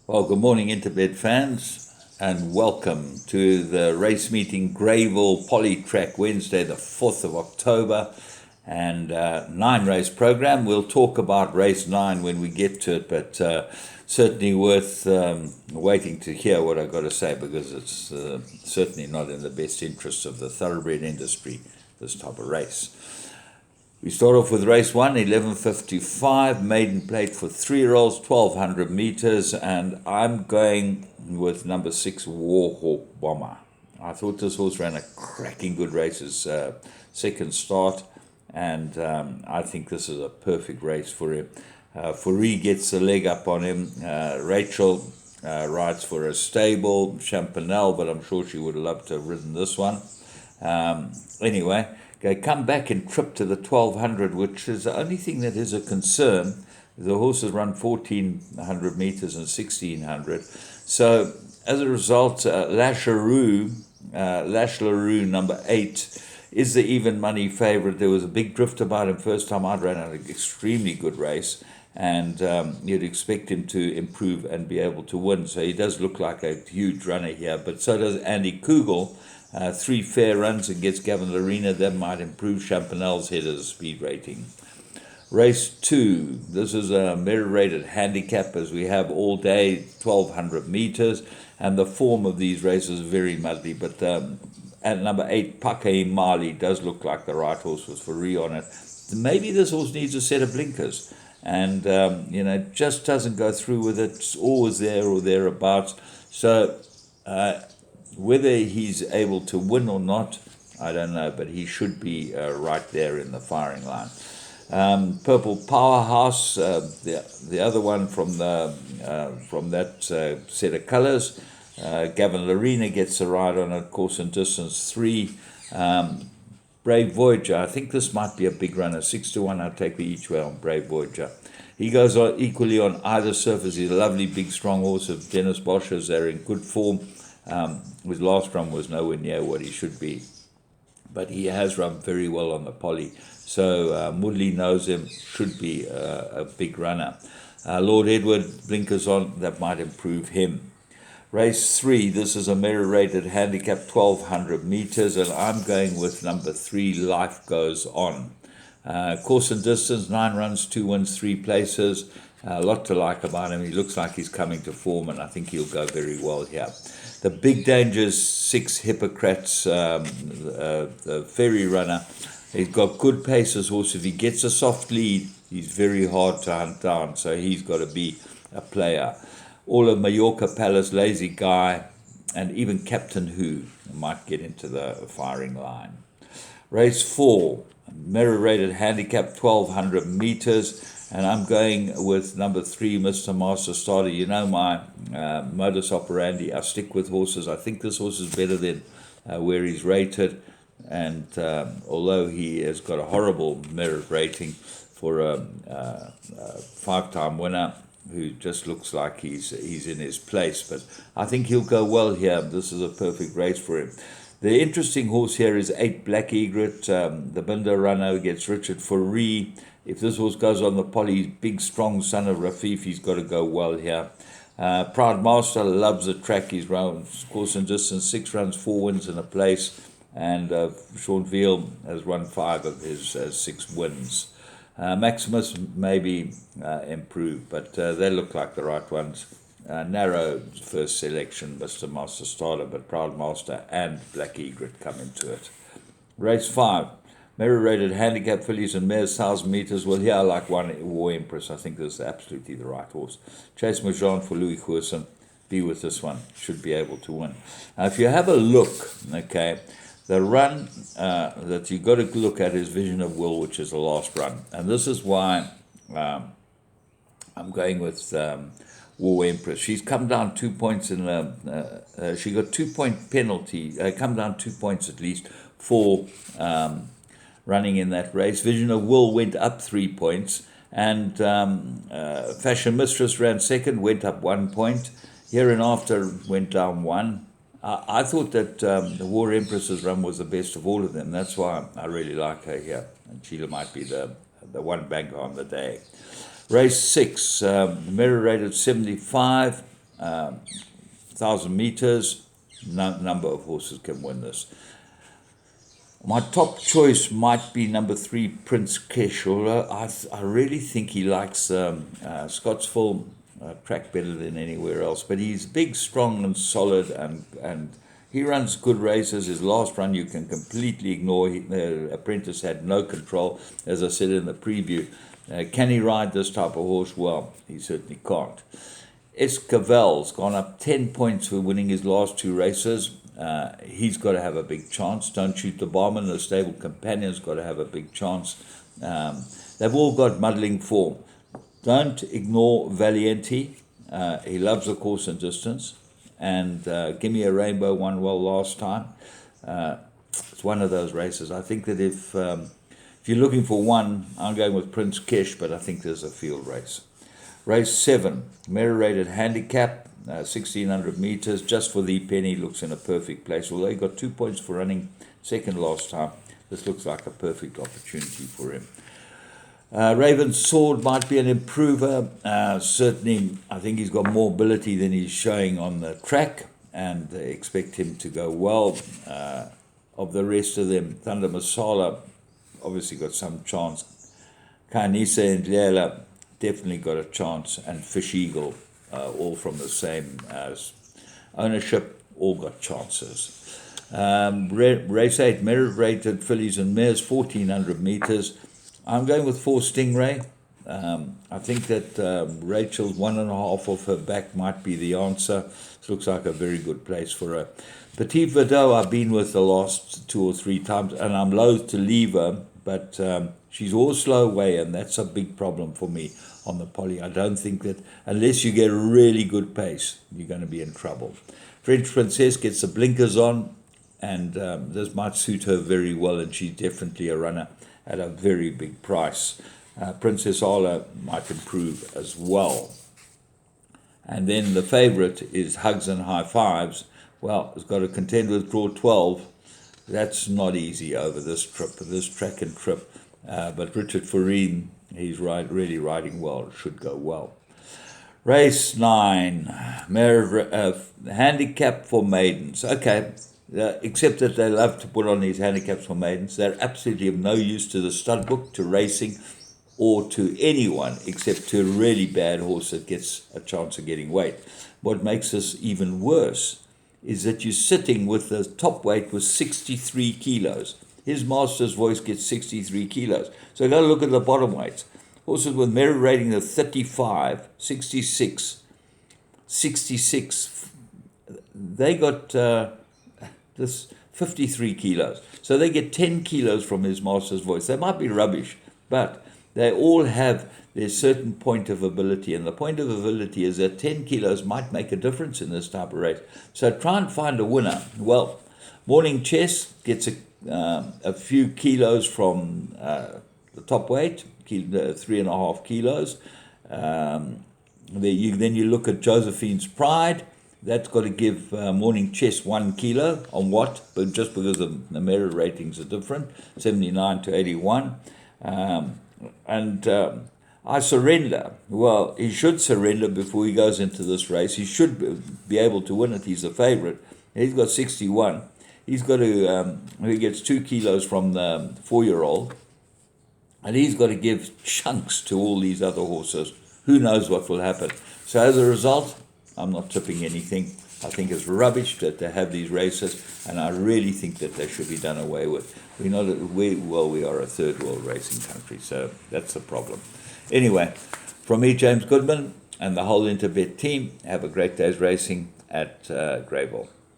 Well, good morning, Interbed fans, and welcome to the race meeting Greyville Polytrack Wednesday, the 4th of October, and 9 race program. We'll talk about race 9 when we get to it, but certainly worth waiting to hear what I've got to say because it's certainly not in the best interests of the thoroughbred industry, this type of race. We start off with race 1, 11:55, maiden plate for 3-year-olds, 1200 meters, and I'm going with number 6, Warhawk Bomber. I thought this horse ran a cracking good race his second start, and I think this is a perfect race for him. Fourie gets the leg up on him. Rachel rides for a stable, Champanel, but I'm sure she would have loved to have ridden this one. Anyway, they come back and trip to the 1200, which is the only thing that is a concern. The horses run 1400 meters and 1600. So as a result, Lash LaRue, number 8, is the even money favorite. There was a big drift about him first time out, ran an extremely good race, and you'd expect him to improve and be able to win. So he does look like a huge runner here, but so does Andy Kugel. 3 fair runs against Gavin Lorena. That might improve Champanel's header's speed rating. Race 2. This is a merit-rated handicap as we have all day, 1200 meters. And the form of these races is very muddy. But at number 8, Pake Mali does look like the right horse with Fourie on it. Maybe this horse needs a set of blinkers. And, just doesn't go through with it. It's always there or thereabouts. So whether he's able to win or not, I don't know, but he should be right there in the firing line. Purple Powerhouse, the other one from that set of colours. Gavin Lorena gets the ride on it, course and distance 3. Brave Voyager, I think this might be a big runner. 6-1, I'll take the each way on Brave Voyager. He goes on equally on either surface. He's a lovely, big, strong horse of Dennis Bosch's. They're in good form. His last run was nowhere near what he should be, but he has run very well on the poly. So Mudley knows him, should be a big runner. Lord Edward, blinkers on, that might improve him. Race 3, this is a merit-rated handicap, 1200 meters, and I'm going with number 3, Life Goes On. Course and distance, 9 runs, 2 wins, 3 places. A lot to like about him. He looks like he's coming to form, and I think he'll go very well here. The big dangers, 6 Hippocrates, the ferry runner. He's got good pace as horse. If he gets a soft lead, he's very hard to hunt down, so he's got to be a player. All of Mallorca Palace, Lazy Guy, and even Captain Who might get into the firing line. Race 4, merit-rated handicap, 1200 meters. And I'm going with number 3, Mr. Master Starter. You know my modus operandi. I stick with horses. I think this horse is better than where he's rated. And although he has got a horrible merit rating for a 5-time winner who just looks like he's in his place, but I think he'll go well here. This is a perfect race for him. The interesting horse here is 8 Black Egret, the Binder runner against Richard Fourie. If this horse goes on the poly, big, strong son of Rafif, he's got to go well here. Proud Master loves the track. He's run course and distance, 6 runs, 4 wins and a place. And Sean Veal has run 5 of his 6 wins. Maximus maybe improved, but they look like the right ones. Narrow first selection, Mr. Master Starter, but Proud Master and Black Egret come into it. Race 5. Merit-rated handicap fillies and mares, 1,000 meters. Well, here I like one, War Empress. I think this is absolutely the right horse. Chase Majan for Louis Goosen. Be with this one. Should be able to win. Now, if you have a look, okay, the run that you've got to look at is Vision of Will, which is the last run. And this is why I'm going with War Empress. She's come down 2 points in the... she got 2-point penalty, come down 2 points at least for... running in that race. Vision of Will went up 3 points, and Fashion Mistress ran second, went up 1 point. Hereinafter went down 1. I thought that the War Empress's run was the best of all of them. That's why I really like her here, and Sheila might be the one banker on the day. Race 6, merit rated 75. 1,000 meters, number of horses can win this. My top choice might be number 3, Prince Kesh, although I really think he likes Scottsville track better than anywhere else. But he's big, strong, and solid, and he runs good races. His last run you can completely ignore. The apprentice had no control, as I said in the preview. Can he ride this type of horse? Well, he certainly can't. Escavel's gone up 10 points for winning his last 2 races. He's got to have a big chance. Don't Shoot the Barman, the stable companion's got to have a big chance. They've all got muddling form. Don't ignore Valiente. He loves the course and distance. And Give Me a Rainbow won well last time. It's one of those races. I think that if you're looking for one, I'm going with Prince Kesh, but I think there's a field race. Race 7, merit-rated handicap, 1,600 meters, just for the penny, looks in a perfect place. Although he got 2 points for running second last time, this looks like a perfect opportunity for him. Raven's Sword might be an improver. Certainly, I think he's got more ability than he's showing on the track, and expect him to go well. Of the rest of them, Thunder Masala obviously got some chance. Kainisa and Lela definitely got a chance, and Fish Eagle, all from the same ownership, all got chances. Race 8, merit-rated fillies and mares, 1,400 meters. I'm going with 4 Stingray. I think that Rachel's 1.5 off her back might be the answer. This looks like a very good place for her. Petite Verdot I've been with the last 2 or 3 times, and I'm loath to leave her, but she's all slow away, and that's a big problem for me on the poly. I don't think that unless you get a really good pace, you're going to be in trouble. French Princess gets the blinkers on, and this might suit her very well, and she's definitely a runner at a very big price. Princess Arla might improve as well. And then the favourite is Hugs and High Fives. Well, it's got to contend with draw 12. That's not easy over this track and trip. But Richard Farine, he's really riding well. It should go well. Race 9, handicap for maidens. Okay, except that they love to put on these handicaps for maidens. They're absolutely of no use to the stud book, to racing, or to anyone except to a really bad horse that gets a chance of getting weight. What makes this even worse is that you're sitting with the top weight was 63 kilos. His Master's Voice gets 63 kilos. So go look at the bottom weights. Horses with merit rating of 35, 66, 66, they got this 53 kilos. So they get 10 kilos from His Master's Voice. They might be rubbish, but they all have their certain point of ability. And the point of ability is that 10 kilos might make a difference in this type of race. So try and find a winner. Well, Morning Chess gets a few kilos from the top weight, 3.5 kilos. Then you look at Josephine's Pride. That's got to give Morning Chess 1 kilo on what? But just because the merit ratings are different, 79 to 81. I Surrender. Well, he should surrender before he goes into this race. He should be able to win it. He's the favourite. He's got 61. He's got to, he gets 2 kilos from the 4-year-old. And he's got to give chunks to all these other horses. Who knows what will happen? So as a result, I'm not tipping anything. I think it's rubbish that they have these races, and I really think that they should be done away with. We are a third world racing country, so that's the problem. Anyway, from me, James Goodman, and the whole Interbet team, have a great day's racing at Greyville.